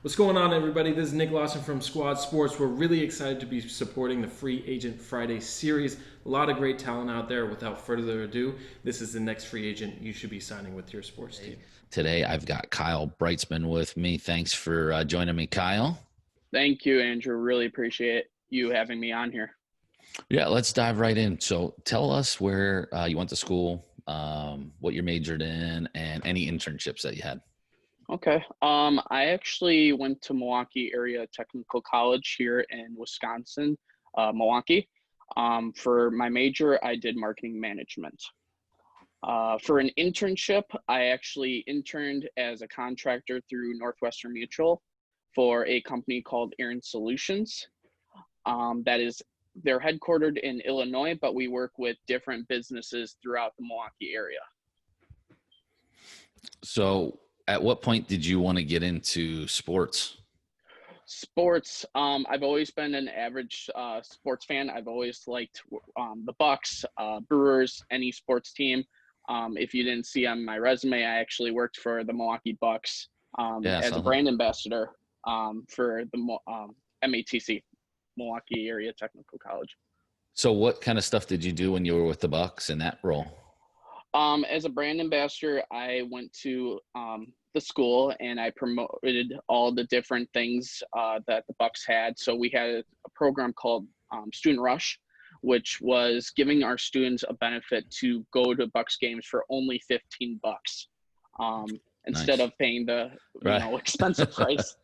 What's going on, everybody? This is Nick Lawson from Squad Sports. We're really excited to be supporting the Free Agent Friday series. A lot of great talent out there. Without further ado, this is the next free agent you should be signing with your sports team. Today, I've got Kyle Brightsman with me. Thanks for joining me, Kyle. Thank you, Andrew. Really appreciate you having me on here. Yeah, let's dive right in. So tell us where you went to school, what you majored in, and any internships that you had. Okay. I actually went to Milwaukee Area Technical College here in Wisconsin, Milwaukee. For my major, I did marketing management. For an internship, I actually interned as a contractor through Northwestern Mutual for a company called Errand Solutions. They're headquartered in Illinois, but we work with different businesses throughout the Milwaukee area. So at what point did you want to get into sports? Sports, I've always been an average sports fan. I've always liked the Bucks, Brewers, any sports team. If you didn't see on my resume, I actually worked for the Milwaukee Bucks as a brand ambassador for the MATC, Milwaukee Area Technical College. So what kind of stuff did you do when you were with the Bucks in that role? As a brand ambassador, I went to the school and I promoted all the different things that the Bucks had. So we had a program called Student Rush, which was giving our students a benefit to go to Bucks games for only $15 instead of paying the expensive price.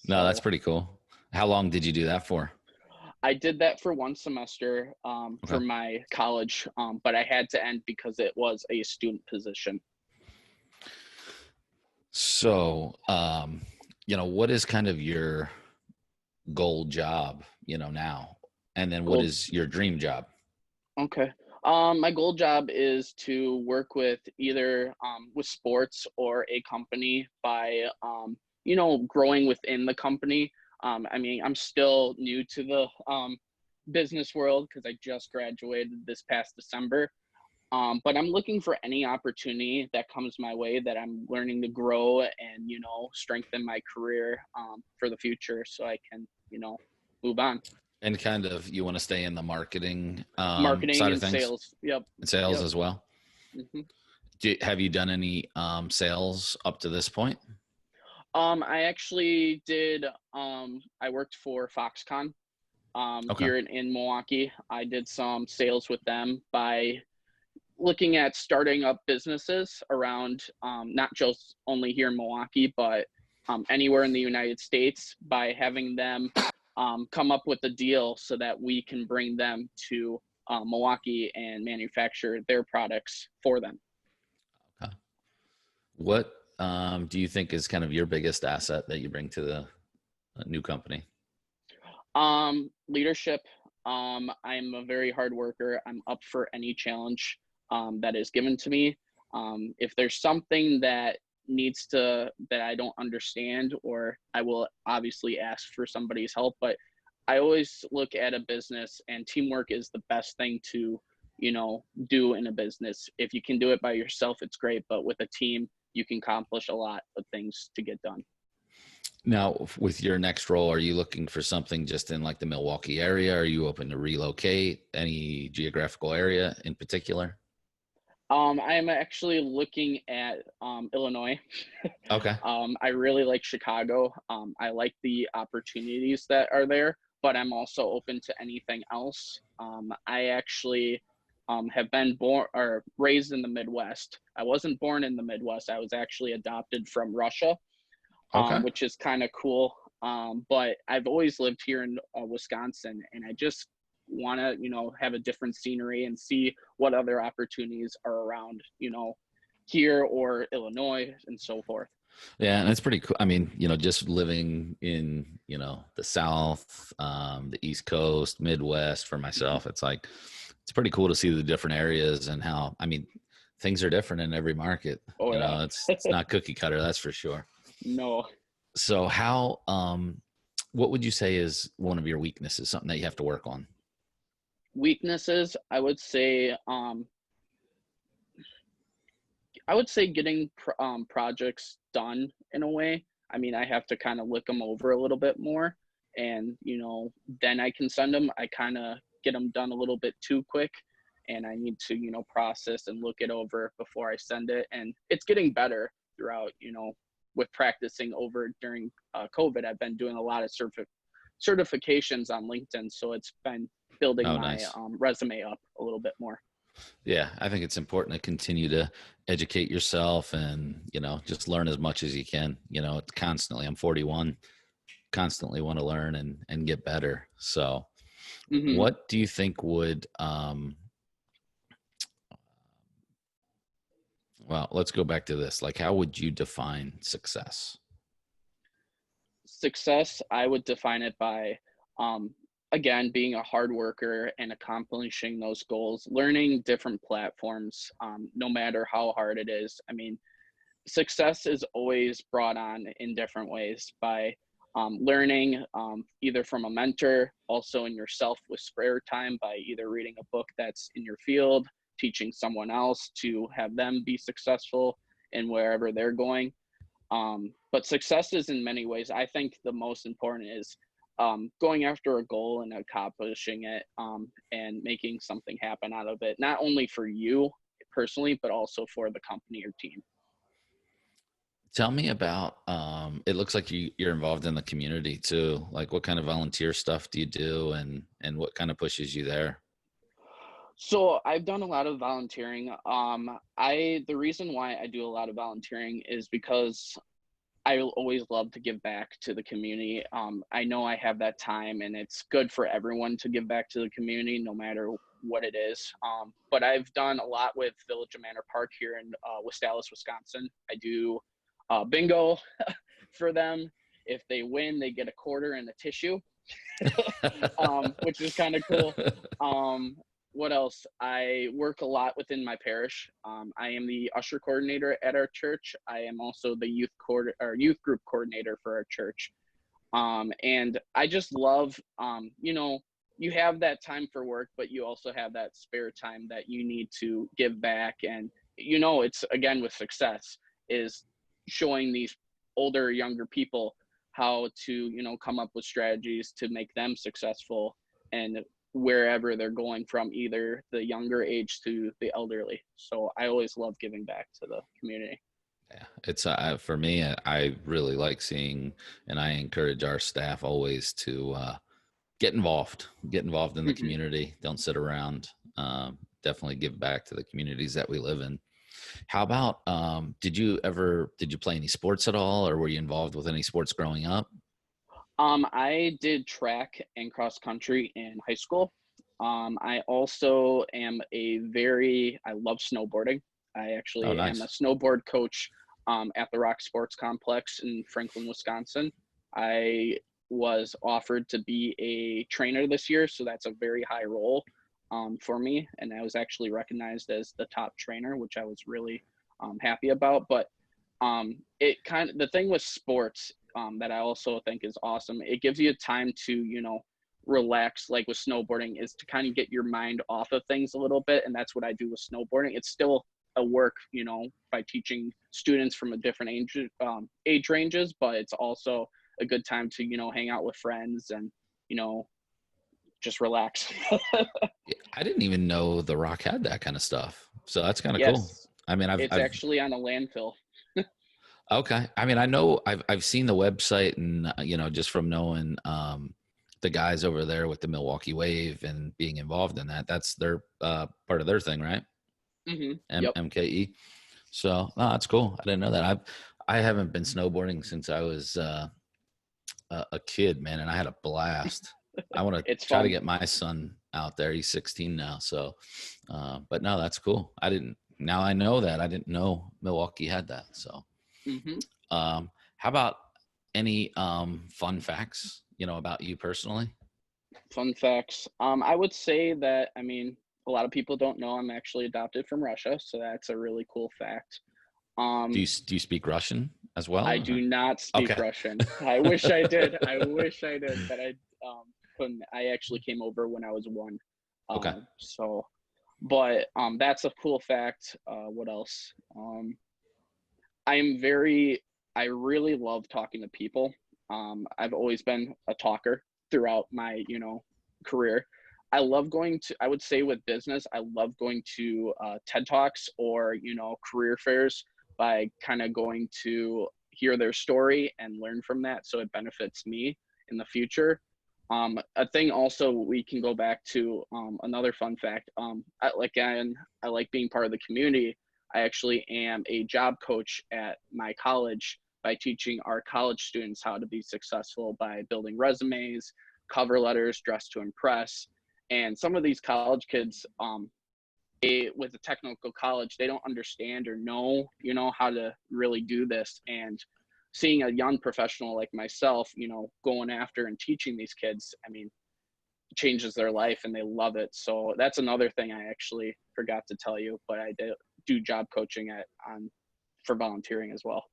No, that's pretty cool. How long did you do that for? I did that for one semester for my college, but I had to end because it was a student position. So, what is kind of your goal job, now? And then what is your dream job? Okay. My goal job is to work with either with sports or a company by, growing within the company. I'm still new to the business world because I just graduated this past December. But I'm looking for any opportunity that comes my way that I'm learning to grow and, strengthen my career for the future so I can, move on. And kind of you want to stay in the marketing Marketing side and of things? sales. Yep. And sales as well? Mm-hmm. Have you done any sales up to this point? I actually did. I worked for Foxconn here in Milwaukee. I did some sales with them by looking at starting up businesses around not just only here in Milwaukee, but anywhere in the United States by having them come up with a deal so that we can bring them to Milwaukee and manufacture their products for them. Okay. What do you think is kind of your biggest asset that you bring to the new company? Leadership. I'm a very hard worker. I'm up for any challenge that is given to me. If there's something that I don't understand, or I will obviously ask for somebody's help, but I always look at a business and teamwork is the best thing to, do in a business. If you can do it by yourself, it's great, but with a team, you can accomplish a lot of things to get done. Now, with your next role, are you looking for something just in like the Milwaukee area? Are you open to relocate? Any geographical area in particular? I'm actually looking at Illinois. Okay. I really like Chicago. I like the opportunities that are there, but I'm also open to anything else. I actually have been born or raised in the Midwest. I wasn't born in the Midwest. I was actually adopted from Russia, which is kind of cool. But I've always lived here in Wisconsin, and I just want to, have a different scenery and see what other opportunities are around, here or Illinois and so forth. Yeah, and it's pretty cool. I mean, just living in, the South, the East Coast, Midwest for myself, it's pretty cool to see the different areas and how, things are different in every market. Oh, yeah. It's not cookie cutter, that's for sure. No. So how, what would you say is one of your weaknesses, something that you have to work on? Weaknesses, I would say getting projects done in a way. I mean, I have to kind of look them over a little bit more, and then I can send them. I kind of get them done a little bit too quick, and I need to process and look it over before I send it. And it's getting better throughout, with practicing over during COVID. I've been doing a lot of certifications on LinkedIn, so it's been building my Nice. resume up a little bit more. Yeah, I think it's important to continue to educate yourself and, just learn as much as you can. It's constantly, I'm 41, constantly want to learn and get better. So what do you think would, well, let's go back to this. Like, how would you define success? Success, I would define it by, again, being a hard worker and accomplishing those goals, learning different platforms, no matter how hard it is. I mean, success is always brought on in different ways by learning either from a mentor, also in yourself with spare time by either reading a book that's in your field, teaching someone else to have them be successful in wherever they're going. But success is in many ways. I think the most important is going after a goal and accomplishing it and making something happen out of it, not only for you personally, but also for the company or team. Tell me about, it looks like you're involved in the community too. Like, what kind of volunteer stuff do you do and what kind of pushes you there? So I've done a lot of volunteering. The reason why I do a lot of volunteering is because I always love to give back to the community. I know I have that time, and it's good for everyone to give back to the community, no matter what it is. But I've done a lot with Village of Manor Park here in Wistalis, Wisconsin. I do bingo for them. If they win, they get a quarter and a tissue, which is kind of cool. What else? I work a lot within my parish. I am the usher coordinator at our church. I am also the youth group coordinator for our church. And I just love, you have that time for work, but you also have that spare time that you need to give back. And, it's again with success is showing these older, younger people how to, come up with strategies to make them successful and wherever they're going from, either the younger age to the elderly. So I always love giving back to the community. Yeah, it's for me, I really like seeing, and I encourage our staff always to get involved in the community. Don't sit around. Definitely give back to the communities that we live in. How about, did you play any sports at all, or were you involved with any sports growing up? I did track and cross country in high school. I also am I love snowboarding. I actually Nice. am a snowboard coach at the Rock Sports Complex in Franklin, Wisconsin. I was offered to be a trainer this year, so that's a very high role for me. And I was actually recognized as the top trainer, which I was really happy about. But the thing with sports that I also think is awesome, it gives you time to, relax, like with snowboarding, is to kind of get your mind off of things a little bit. And that's what I do with snowboarding. It's still a work, by teaching students from a different age ranges, but it's also a good time to, hang out with friends and, just relax. I didn't even know The Rock had that kind of stuff. So that's kind of Yes. cool. I mean, It's actually on a landfill. Okay. I mean, I know I've seen the website and, just from knowing the guys over there with the Milwaukee Wave and being involved in that, that's their part of their thing, right? Mm-hmm. Yep. MKE. So that's cool. I didn't know that. I haven't been snowboarding since I was a kid, man, and I had a blast. I want to try to get my son out there. He's 16 now. So, but no, that's cool. Now I know that. I didn't know Milwaukee had that. So, how about any fun facts, about you personally? Fun facts. I would say that, I mean, a lot of people don't know I'm actually adopted from Russia, so that's a really cool fact. Do you speak Russian as well? I do not speak Russian. I wish I did. But I couldn't. I actually came over when I was 1. Okay. So, but that's a cool fact. What else? I am very I really love talking to people. I've always been a talker throughout my, career. I would say with business, I love going to TED Talks or, career fairs by kind of going to hear their story and learn from that. So it benefits me in the future. A thing also we can go back to another fun fact. I like being part of the community. I actually am a job coach at my college by teaching our college students how to be successful by building resumes, cover letters, dress to impress. And some of these college kids, with a technical college, they don't understand or know, how to really do this. And seeing a young professional like myself, going after and teaching these kids, I mean, changes their life and they love it. So that's another thing I actually forgot to tell you, but I do job coaching for volunteering as well.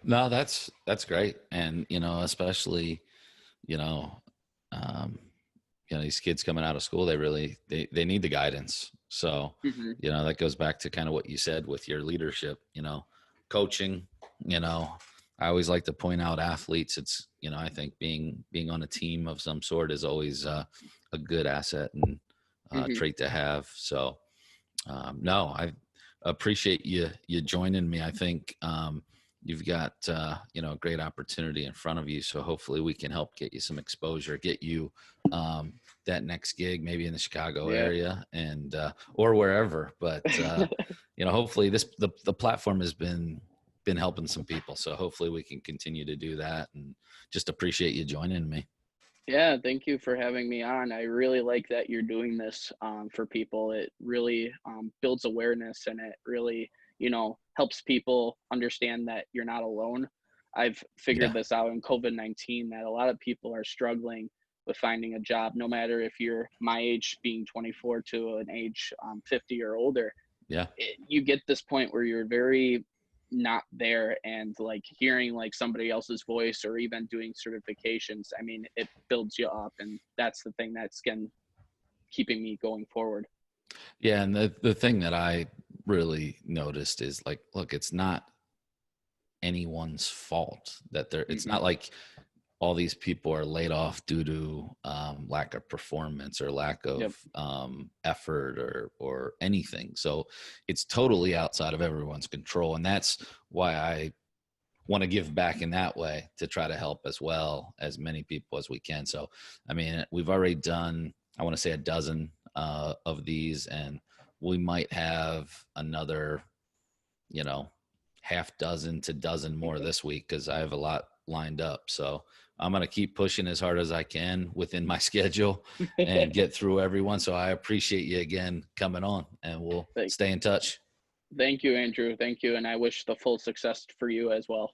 No, that's great. And, especially, you know, um, these kids coming out of school, they need the guidance. So, that goes back to kind of what you said with your leadership, coaching, I always like to point out athletes. It's, I think being on a team of some sort is always a good asset and trait to have. So, no, I appreciate you joining me. I think you've got a great opportunity in front of you. So hopefully we can help get you some exposure, get you that next gig, maybe in the Chicago area and or wherever. But hopefully the platform has been helping some people. So hopefully we can continue to do that, and just appreciate you joining me. Yeah, thank you for having me on. I really like that you're doing this for people. It really builds awareness, and it really, helps people understand that you're not alone. I've figured this out in COVID-19 that a lot of people are struggling with finding a job, no matter if you're my age, being 24 to an age 50 or older. Yeah. You get this point where you're very not there, and like hearing like somebody else's voice or even doing certifications, I mean, it builds you up, and that's the thing that's keeping me going forward. Yeah. And the thing that I really noticed is like, look, it's not anyone's fault that it's not like all these people are laid off due to lack of performance or lack of effort or anything. So it's totally outside of everyone's control. And that's why I want to give back in that way, to try to help as well as many people as we can. So, I mean, we've already done, I want to say a dozen of these, and we might have another, half dozen to dozen more this week, because I have a lot lined up. So I'm going to keep pushing as hard as I can within my schedule and get through everyone. So I appreciate you again coming on, and we'll stay in touch. Thank you, Andrew. Thank you. And I wish the full success for you as well.